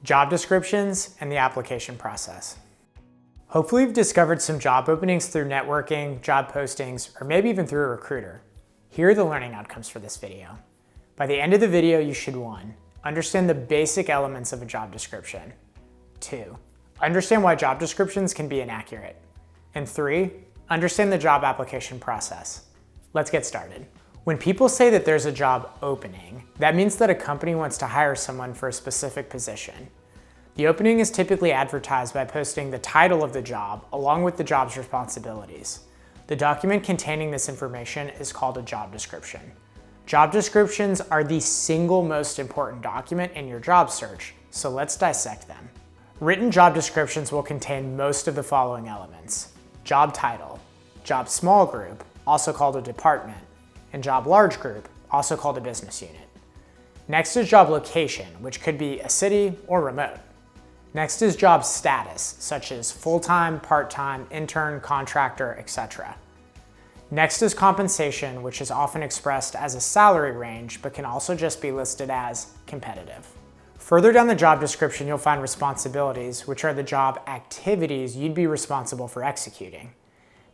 job descriptions, and the application process. Hopefully you've discovered some job openings through networking, job postings, or maybe even through a recruiter. Here are the learning outcomes for this video. By the end of the video, you should 1. Understand the basic elements of a job description. 2. Understand why job descriptions can be inaccurate. And 3. Understand the job application process. Let's get started. When people say that there's a job opening, that means that a company wants to hire someone for a specific position. The opening is typically advertised by posting the title of the job along with the job's responsibilities. The document containing this information is called a job description. Job descriptions are the single most important document in your job search, so let's dissect them. Written job descriptions will contain most of the following elements: job title, job small group, also called a department, and job large group, also called a business unit. Next is job location, which could be a city or remote. Next is job status, such as full-time, part-time, intern, contractor, etc. Next is compensation, which is often expressed as a salary range, but can also just be listed as competitive. Further down the job description, you'll find responsibilities, which are the job activities you'd be responsible for executing.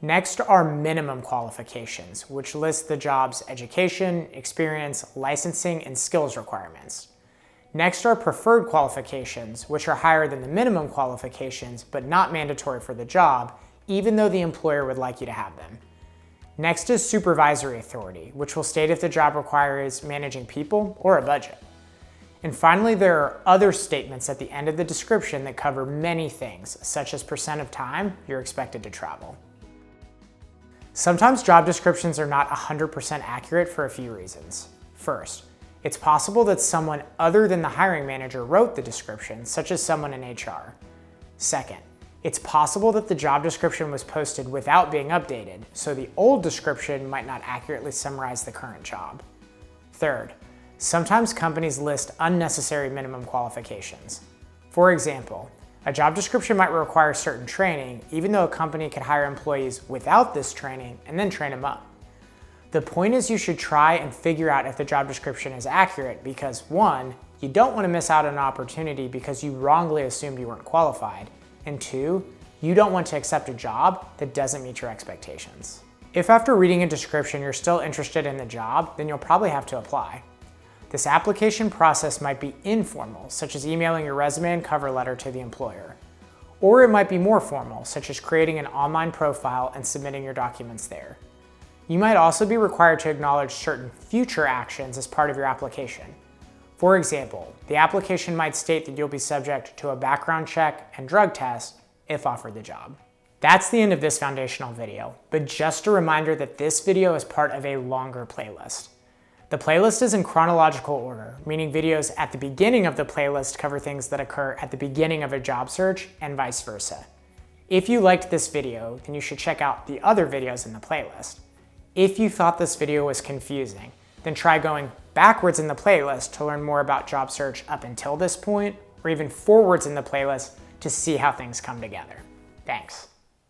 Next are minimum qualifications, which list the job's education, experience, licensing, and skills requirements. Next are preferred qualifications, which are higher than the minimum qualifications, but not mandatory for the job, even though the employer would like you to have them. Next is supervisory authority, which will state if the job requires managing people or a budget. And finally, there are other statements at the end of the description that cover many things, such as % of time you're expected to travel. Sometimes job descriptions are not 100% accurate for a few reasons. First, it's possible that someone other than the hiring manager wrote the description, such as someone in HR. Second, it's possible that the job description was posted without being updated, so the old description might not accurately summarize the current job. Third, sometimes companies list unnecessary minimum qualifications. For example, a job description might require certain training, even though a company could hire employees without this training and then train them up. The point is you should try and figure out if the job description is accurate because 1, you don't want to miss out on an opportunity because you wrongly assumed you weren't qualified, and 2, you don't want to accept a job that doesn't meet your expectations. If after reading a description you're still interested in the job, then you'll probably have to apply. This application process might be informal, such as emailing your resume and cover letter to the employer. Or it might be more formal, such as creating an online profile and submitting your documents there. You might also be required to acknowledge certain future actions as part of your application. For example, the application might state that you'll be subject to a background check and drug test if offered the job. That's the end of this foundational video, but just a reminder that this video is part of a longer playlist. The playlist is in chronological order, meaning videos at the beginning of the playlist cover things that occur at the beginning of a job search and vice versa. If you liked this video, then you should check out the other videos in the playlist. If you thought this video was confusing, then try going backwards in the playlist to learn more about job search up until this point, or even forwards in the playlist to see how things come together. Thanks.